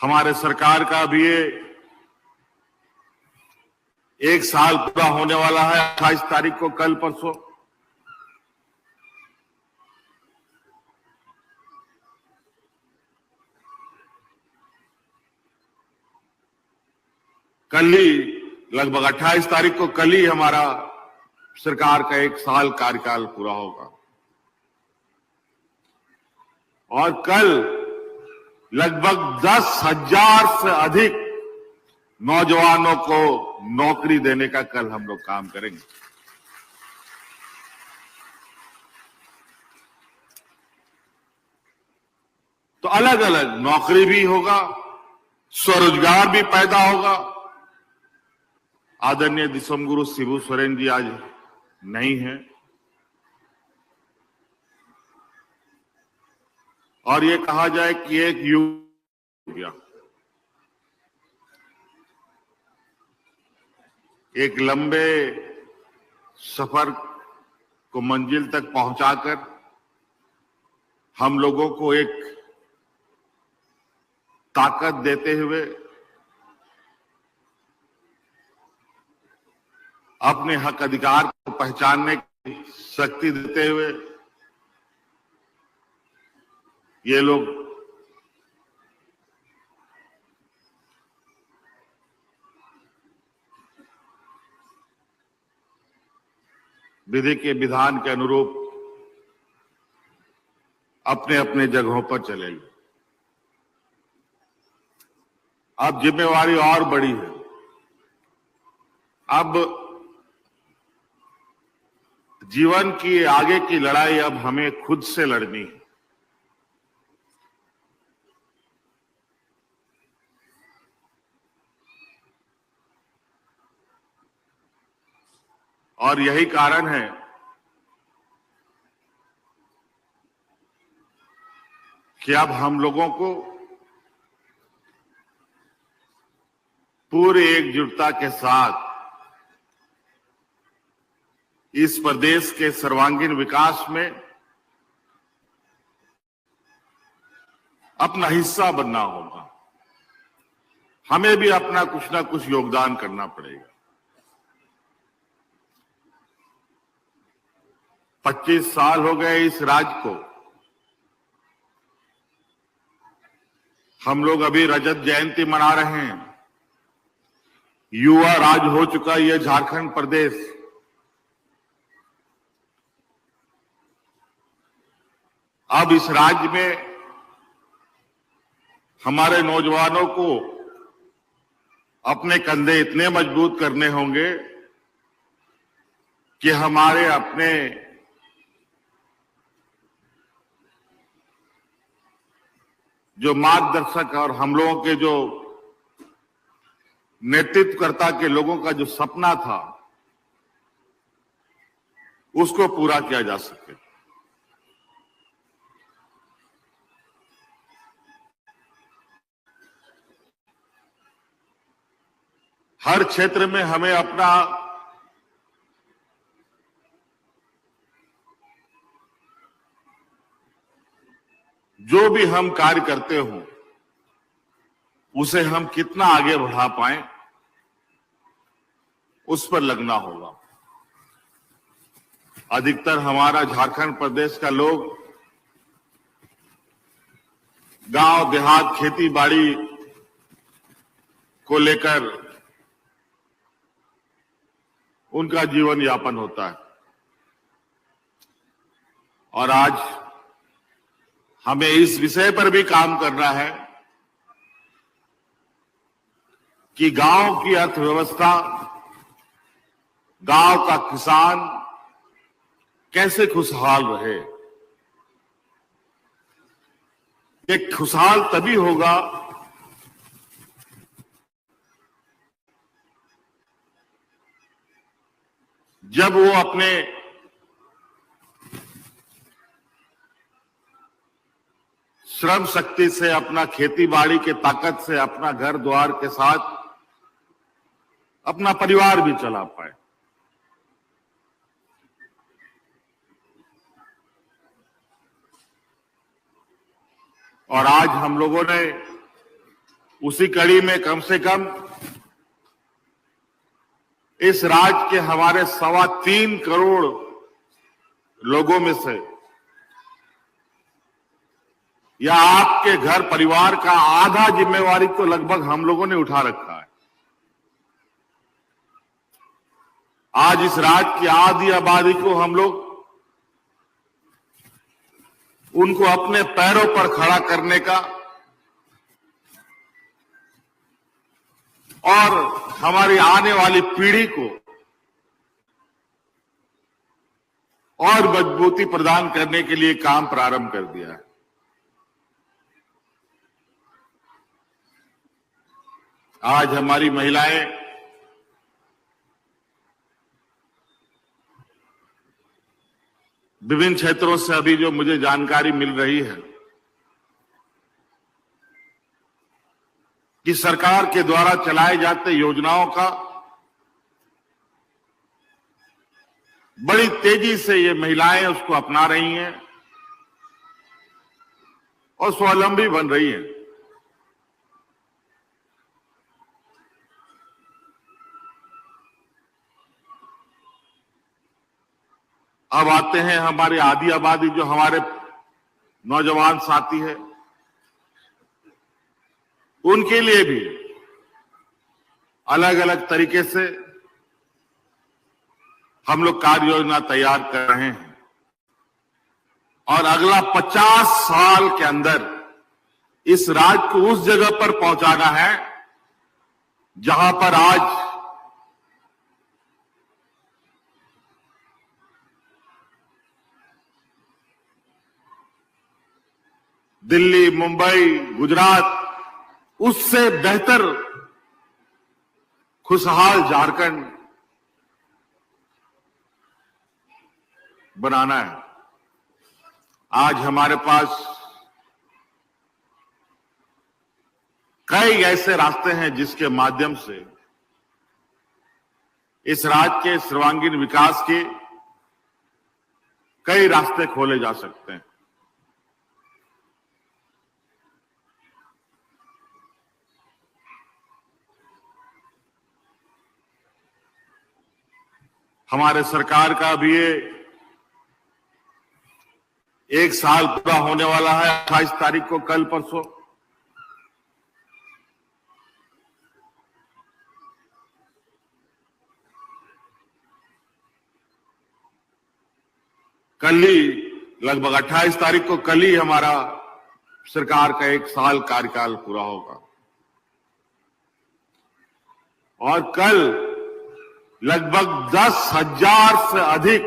हमारे सरकार का भी ये 1 साल पूरा होने वाला है 28 तारीख को, कल परसों। कल ही लगभग 28 तारीख को कल ही हमारा सरकार का 1 साल कार्यकाल पूरा होगा और कल लगभग 10,000 से अधिक नौजवानों को नौकरी देने का कल हम लोग काम करेंगे। तो अलग अलग नौकरी भी होगा, स्वरोजगार भी पैदा होगा। आदरणीय दिसंगुरु शिबू सोरेन जी आज नहीं है और ये कहा जाए कि एक युग हो गया, एक लंबे सफर को मंजिल तक पहुंचाकर हम लोगों को एक ताकत देते हुए, अपने हक अधिकार को पहचानने की शक्ति देते हुए ये लोग विधि के विधान के अनुरूप अपने अपने जगहों पर चले गए। अब जिम्मेवारी और बड़ी है। अब जीवन की आगे की लड़ाई अब हमें खुद से लड़नी है। और यही कारण है कि अब हम लोगों को पूरी एकजुटता के साथ इस प्रदेश के सर्वांगीण विकास में अपना हिस्सा बनना होगा। हमें भी अपना कुछ ना कुछ योगदान करना पड़ेगा। 25 साल हो गए इस राज्य को। हम लोग अभी रजत जयंती मना रहे हैं। युवा राज्य हो चुका यह झारखंड प्रदेश। अब इस राज्य में हमारे नौजवानों को अपने कंधे इतने मजबूत करने होंगे कि हमारे अपने जो मार्गदर्शक और हम लोगों के जो नेतृत्वकर्ता के लोगों का जो सपना था उसको पूरा किया जा सके। हर क्षेत्र में हमें अपना जो भी हम कार्य करते हो उसे हम कितना आगे बढ़ा पाएं उस पर लगना होगा। अधिकतर हमारा झारखंड प्रदेश का लोग गांव देहात खेती बाड़ी को लेकर उनका जीवन यापन होता है और आज हमें इस विषय पर भी काम करना है कि गांव की अर्थव्यवस्था, गांव का किसान कैसे खुशहाल रहे। ये खुशहाल तभी होगा जब वो अपने श्रम शक्ति से, अपना खेती बाड़ी के ताकत से, अपना घर द्वार के साथ अपना परिवार भी चला पाए। और आज हम लोगों ने उसी कड़ी में कम से कम इस राज्य के हमारे 3.25 करोड़ लोगों में से या आपके घर परिवार का आधा जिम्मेवारी तो लगभग हम लोगों ने उठा रखा है। आज इस राज्य की आधी आबादी को हम लोग उनको अपने पैरों पर खड़ा करने का और हमारी आने वाली पीढ़ी को और मजबूती प्रदान करने के लिए काम प्रारंभ कर दिया है। आज हमारी महिलाएं विभिन्न क्षेत्रों से अभी जो मुझे जानकारी मिल रही है कि सरकार के द्वारा चलाए जाते योजनाओं का बड़ी तेजी से ये महिलाएं उसको अपना रही हैं और स्वावलंबी बन रही हैं। अब आते हैं हमारी आधी आबादी जो हमारे नौजवान साथी है, उनके लिए भी अलग अलग तरीके से हम लोग कार्य योजना तैयार कर रहे हैं और अगला 50 साल के अंदर इस राज्य को उस जगह पर पहुंचाना है जहां पर आज दिल्ली, मुंबई, गुजरात, उससे बेहतर खुशहाल झारखंड बनाना है। आज हमारे पास कई ऐसे रास्ते हैं जिसके माध्यम से इस राज्य के सर्वांगीण विकास के कई रास्ते खोले जा सकते हैं। हमारे सरकार का भी ये 1 साल पूरा होने वाला है 28 तारीख को, कल परसों। कल ही लगभग 28 तारीख को कल ही हमारा सरकार का 1 साल कार्यकाल पूरा होगा और कल लगभग 10,000 से अधिक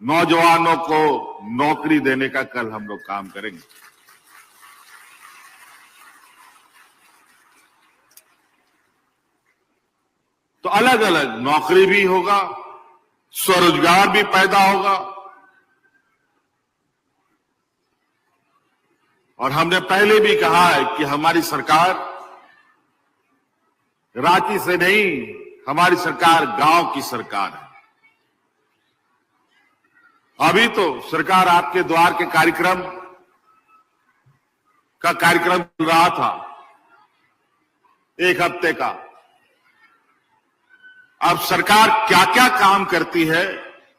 नौजवानों को नौकरी देने का कल हम लोग काम करेंगे। तो अलग अलग नौकरी भी होगा, स्वरोजगार भी पैदा होगा और हमने पहले भी कहा है कि हमारी सरकार रांची से नहीं, हमारी सरकार गांव की सरकार है। अभी तो सरकार आपके द्वार के कार्यक्रम चल रहा था 1 हफ्ते का। अब सरकार क्या क्या काम करती है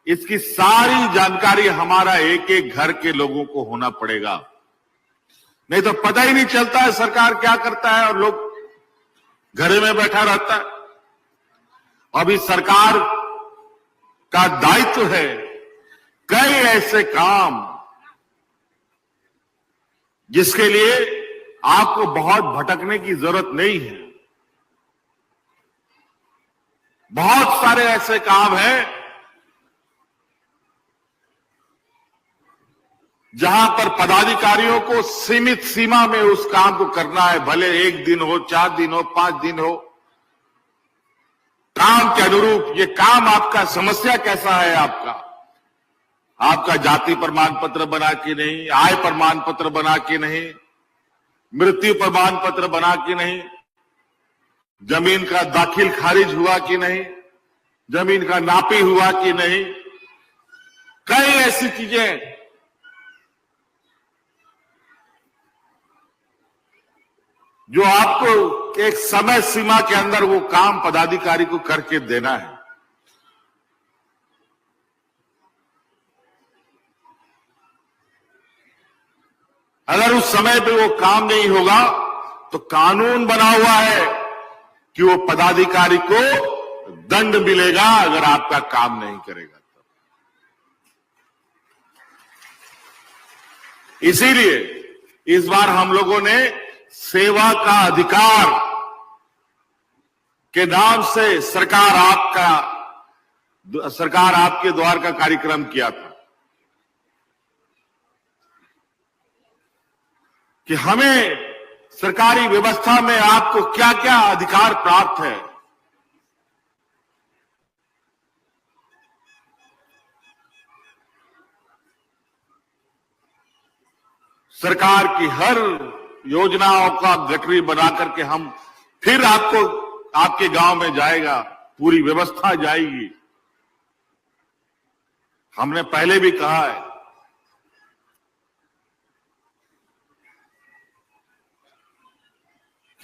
इसकी सारी जानकारी हमारा एक एक घर के लोगों को होना पड़ेगा, नहीं तो पता ही नहीं चलता है सरकार क्या करता है और लोग घरे में बैठा रहता है। अभी सरकार का दायित्व है कई ऐसे काम जिसके लिए आपको बहुत भटकने की जरूरत नहीं है। बहुत सारे ऐसे काम हैं जहां पर पदाधिकारियों को सीमित सीमा में उस काम को करना है, भले 1 दिन हो, 4 दिन हो, 5 दिन हो, काम के अनुरूप। ये काम आपका समस्या कैसा है, आपका जाति प्रमाण पत्र बना के नहीं, आय प्रमाण पत्र बना के नहीं, मृत्यु प्रमाण पत्र बना के नहीं, जमीन का दाखिल खारिज हुआ कि नहीं, जमीन का नापी हुआ कि नहीं, कई ऐसी चीजें जो आपको एक समय सीमा के अंदर वो काम पदाधिकारी को करके देना है। अगर उस समय पे वो काम नहीं होगा तो कानून बना हुआ है कि वो पदाधिकारी को दंड मिलेगा अगर आपका काम नहीं करेगा तो। इसीलिए इस बार हम लोगों ने सेवा का अधिकार के नाम से सरकार आपके द्वार का कार्यक्रम किया था कि हमें सरकारी व्यवस्था में आपको क्या क्या अधिकार प्राप्त है। सरकार की हर योजनाओं का गठरी बना करके हम फिर आपके गांव में जाएगा, पूरी व्यवस्था जाएगी। हमने पहले भी कहा है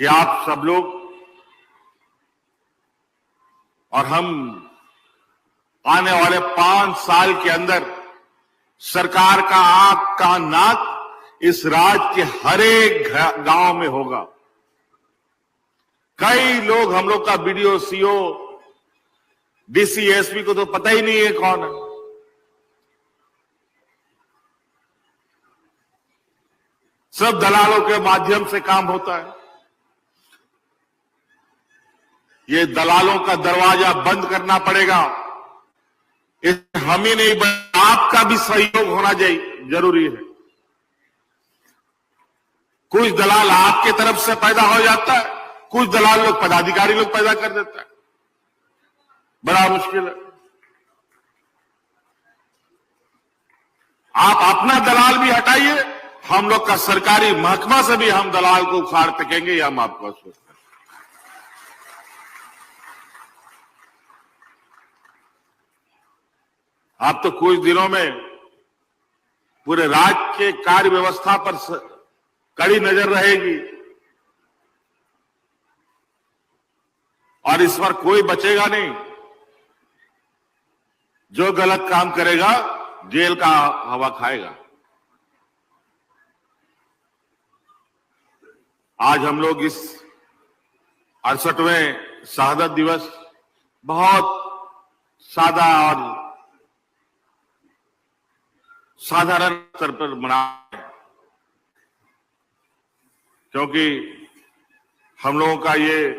कि आप सब लोग और हम आने वाले 5 साल के अंदर सरकार का आंख कान नाक इस राज्य के हर एक गांव में होगा। कई लोग हम लोग का बीडीओ, सीओ, डीसी, एसपी को तो पता ही नहीं है कौन है। सब दलालों के माध्यम से काम होता है। ये दलालों का दरवाजा बंद करना पड़ेगा। हम ही नहीं, आपका भी सहयोग होना जरूरी है। कुछ दलाल आपके तरफ से पैदा हो जाता है, कुछ दलाल लोग पदाधिकारी लोग पैदा कर देता है। बड़ा मुश्किल है। आप अपना दलाल भी हटाइए, हम लोग का सरकारी महकमा से भी हम दलाल को उखाड़ फेंकेंगे, ये हम आपको आश्वस्त हैं। आप तो कुछ दिनों में पूरे राज्य के कार्य व्यवस्था पर कड़ी नजर रहेगी और इस पर कोई बचेगा नहीं। जो गलत काम करेगा जेल का हवा खाएगा। आज हम लोग इस 68वें शहादत दिवस बहुत सादा और साधारण स्तर पर मनाए, क्योंकि हम लोगों का ये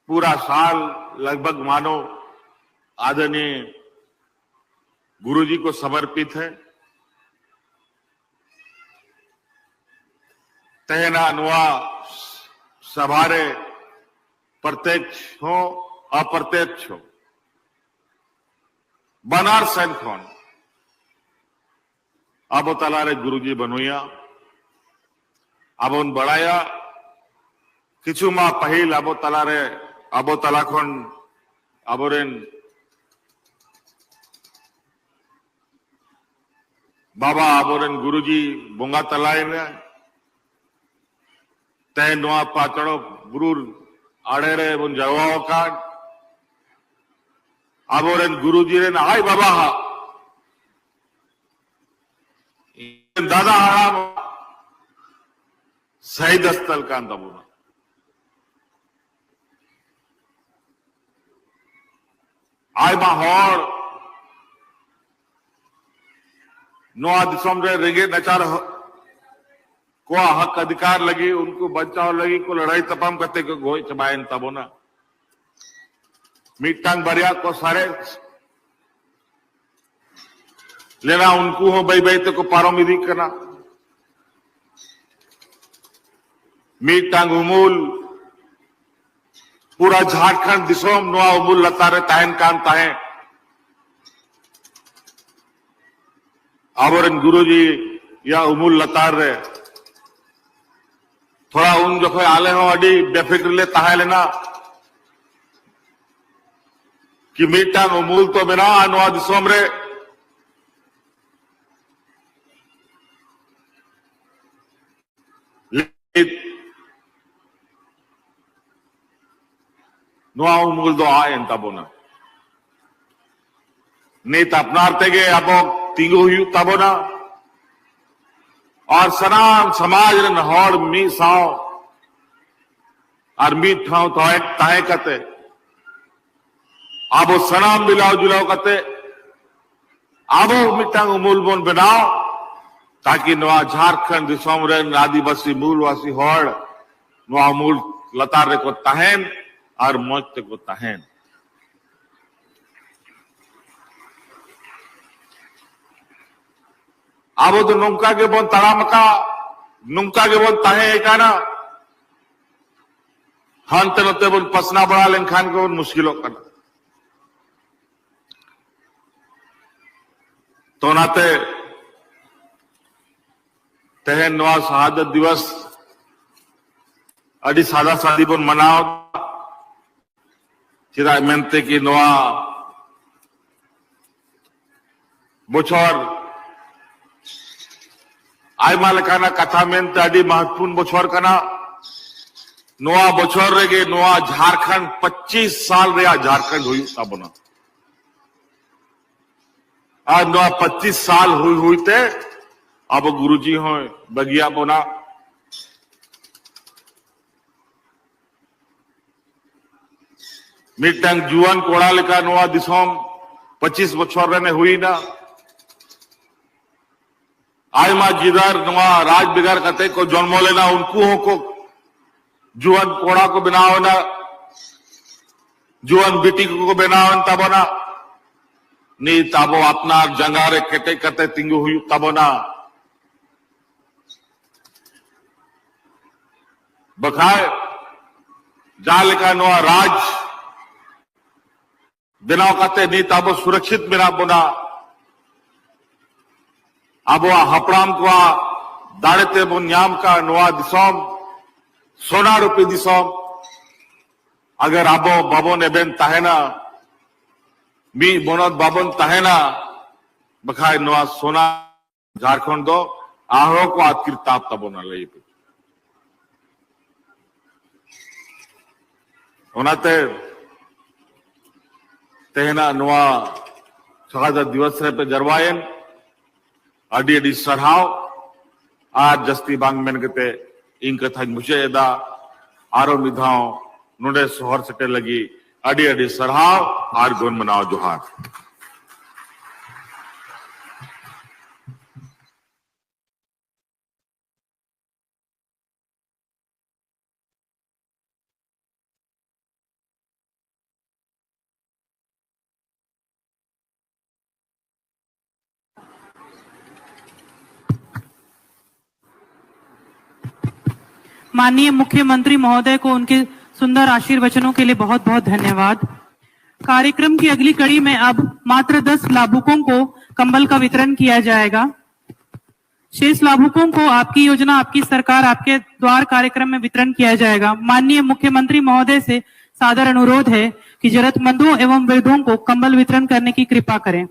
पूरा साल लगभग मानो आदरणीय गुरुजी को समर्पित है। तहना नुआ सभारे प्रत्यक्ष हो अप्रत्यक्ष हो बनार सैन खोन अब तलारे गुरुजी बनुया अब उन बढ़ाया किचु मा पहिल अब तलाखन अबोरेन बाबा अबोरेन गुरुजी बोंगा तलाए में तय नुआ पाचड़ो गुरुर आड़ेरे बुन जवाओ का अबोरेन गुरुजी रे आई बाबा दादा हाराम शहीद स्थल का तबुना आय माहौल नोआ दिसम रे रेगे नचार को हक अधिकार लगी उनको बचाव लगी को लड़ाई तपाम करते को गोई चबायन तबोना मीटांग बरिया को सारे लेना उनको हो बई तो को पारो मिदी करना मीटांग उमूल पूरा झारखंड दिसोम नुआ उमूल लतारे ताहन कान ताहे आबोरन गुरुजी या उमूल लतार रे थोड़ा उन जो आले हो अड़ी बेफिक्र ले ताहे लेना कि मीटांग उमूल तो बिना नुआ दिसोम रे नोआ उमुल दो आयन तबोना नीत अपनार तेगे अबो तिंगु हुयु तबोना और सनाम समाज रन हॉर मी साओ और मी ठाव ताहे कते आबो सनाम बिलाव जुलाव कते आबो मिटांग उमुल बोन बनाओ ताकि नवा झारखंड दिसोम रन आदिवासी मूलवासी हॉर नवा मूल लतार को तहन और मौत को तहन आबो तो नौका के बोन तड़ामका नुमका के बोन तहे एकाना हंत नते बोन पसना बड़ा लेखान को बोन मुश्किलों करना तो नाते तहन नवा शहादत दिवस अड़ी सादा सादी बोन मनाओ चिदा मेनते की नवा बोछोर आयमा लेकाना कथा मेनते अड़ी महत्वपूर्ण बोछोर कना नवा बोछोर रेगे नवा झारखंड 25 साल रे झारखंड हुई तबना आज नवा 25 साल हुईते अब गुरुजी हो बगिया बोना मिटंग जुआन कोड़ा लेका नवा दिसोम 25 बछर ने हुई ना आयमा जिधर नवा राज बिगार कते को जन्म लेना उनको हो को जुआन कोड़ा को बनाओ ना जुआन बेटी को बनाओ तबना नी तबो अपना जंगारे कते कते तिंगु हुई तबना बखाए जाल का नवा राज बिनाव कते नी तबो सुरक्षित बिना बोना अब हपड़ाम को दाड़ेते बोन न्याम का नवा दिसोम सोना रूपी दिसोम अगर आबो बाबोन एबेन तहेना मी बोनत बाबोन तहेना बखाय नवा सोना झारखंड दो आहरो को आतकिर ताप तबोना लई ओनाते तेहना नवा शहादत दिवस रे पे जरवायन अडी अडी सरहाव आज जस्ती बांग मेन कते इन कथा मुझे एदा आरो मिधाओ नुडे सोहर सटे लगी अडी अडी सरहाव आर गुन मनाओ जोहार माननीय मुख्यमंत्री महोदय को उनके सुंदर आशीर्वचनों के लिए बहुत बहुत धन्यवाद। कार्यक्रम की अगली कड़ी में अब मात्र 10 लाभुकों को कंबल का वितरण किया जाएगा। शेष लाभुकों को आपकी योजना आपकी सरकार आपके द्वार कार्यक्रम में वितरण किया जाएगा। माननीय मुख्यमंत्री महोदय से सादर अनुरोध है कि जरूरतमंदों एवं वृद्धों को कंबल वितरण करने की कृपा करें।